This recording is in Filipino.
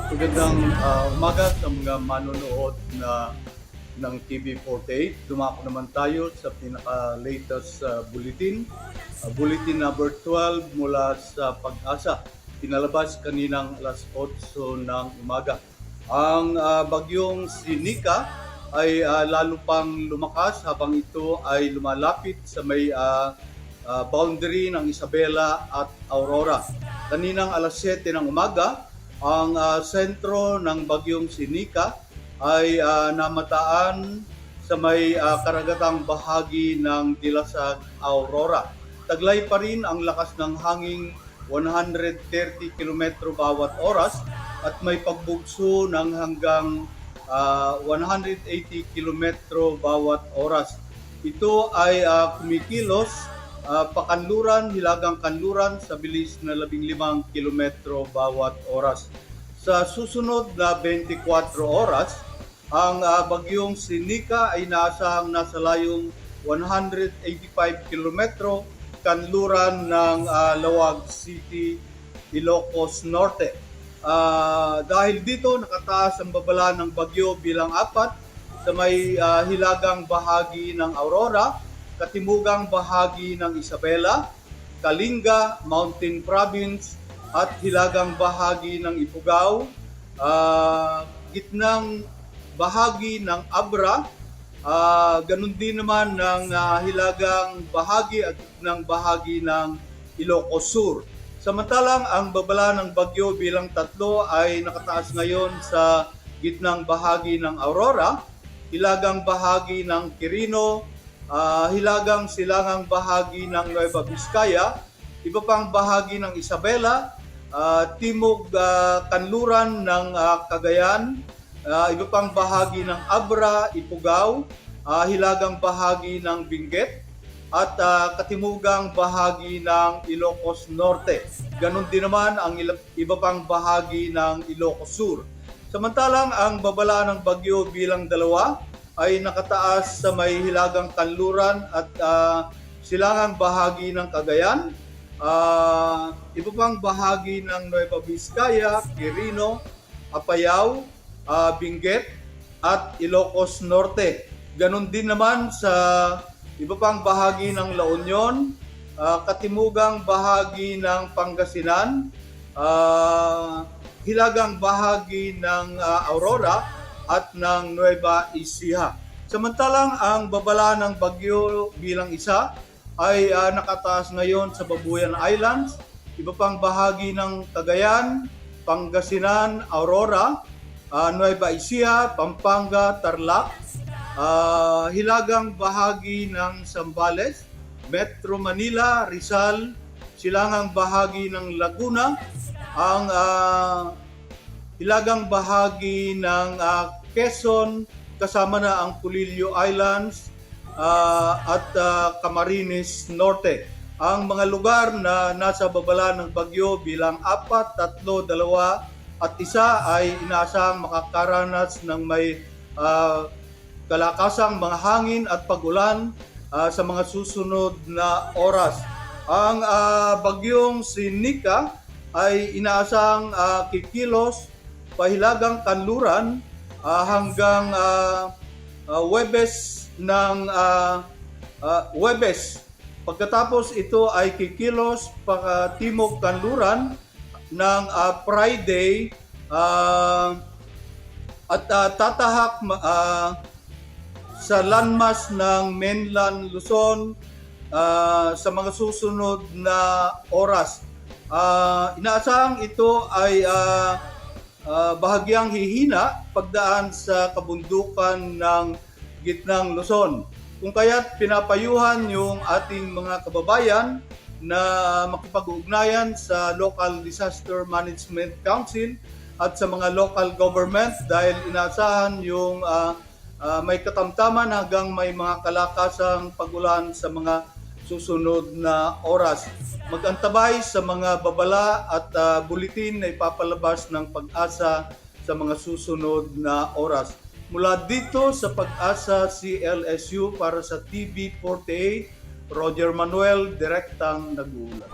Magandang umaga sa mga manonood ng TV48. Dumako naman tayo sa pinaka-latest bulletin. Bulletin number 12 mula sa Pag-asa. Pinalabas kaninang alas 8 ng umaga. Ang bagyong Sinika ay lalo pang lumakas habang ito ay lumalapit sa may boundary ng Isabela at Aurora. Kaninang alas 7 ng umaga, ang sentro ng bagyong Sinika ay namataan sa may karagatang bahagi ng Dilasag, Aurora. Taglay pa rin ang lakas ng hangin 130 km bawat oras at may pagbugso ng hanggang 180 km bawat oras. Ito ay kumikilos pakanluran, hilagang kanluran sa bilis na 15 kilometro bawat oras. Sa susunod na 24 oras, ang bagyong Sinika ay naasahang nasa layong 185 kilometro kanluran ng Lawag City, Ilocos Norte. Dahil dito nakataas ang babala ng bagyo bilang 4 sa may hilagang bahagi ng Aurora, katimugang bahagi ng Isabela, Kalinga, Mountain Province at hilagang bahagi ng Ifugao, gitnang bahagi ng Abra, ganun din naman ng hilagang bahagi at gitnang bahagi ng Ilocos Sur. Samantalang ang babala ng bagyo bilang 3 ay nakataas ngayon sa gitnang bahagi ng Aurora, hilagang bahagi ng Quirino, hilagang silangang bahagi ng Nueva Vizcaya, iba pang bahagi ng Isabela, timog kanluran ng Cagayan, iba pang bahagi ng Abra, Ifugao, hilagang bahagi ng Benguet, at katimugang bahagi ng Ilocos Norte. Ganon din naman ang iba pang bahagi ng Ilocos Sur. Samantalang ang babala ng bagyo bilang 2 ay nakataas sa may hilagang kanluran at silangang bahagi ng Cagayan, iba pang bahagi ng Nueva Vizcaya, Quirino, Apayao, Benguet at Ilocos Norte. Ganon din naman sa iba pang bahagi ng La Union, katimugang bahagi ng Pangasinan, hilagang bahagi ng Aurora at ng Nueva Ecija. Samantalang ang babala ng bagyo bilang 1 ay nakataas ngayon sa Babuyan Islands, iba pang bahagi ng Cagayan, Pangasinan, Aurora, Nueva Ecija, Pampanga, Tarlac, hilagang bahagi ng Zambales, Metro Manila, Rizal, silangang bahagi ng Laguna, ang hilagang bahagi ng Quezon, kasama na ang Pulilio Islands at Camarines Norte. Ang mga lugar na nasa babala ng bagyo bilang 4, 3, 2 at 1 ay inaasahang makakaranas ng may kalakasang mga hangin at pagulan sa mga susunod na oras. Ang bagyong Sinika ay inaasahang kikilos pahilagang kanluran hanggang Huwebes ng Huwebes. Pagkatapos ito ay kikilos timog kanluran ng Friday at tatahak sa landmass ng mainland Luzon sa mga susunod na oras. Inaasahang ito ay bahagyang hihina pagdaan sa kabundukan ng gitnang Luzon. Kung kaya't pinapayuhan yung ating mga kababayan na makipag-ugnayan sa Local Disaster Management Council at sa mga local government dahil inaasahan yung may katamtaman hanggang may mga kalakasang pagulan sa mga susunod na oras. Mag-antabay sa mga babala at bulletin na ipapalabas ng Pag-asa sa mga susunod na oras. Mula dito sa Pag-asa CLSU para sa TV48, Roger Manuel, direktang nag-uulat.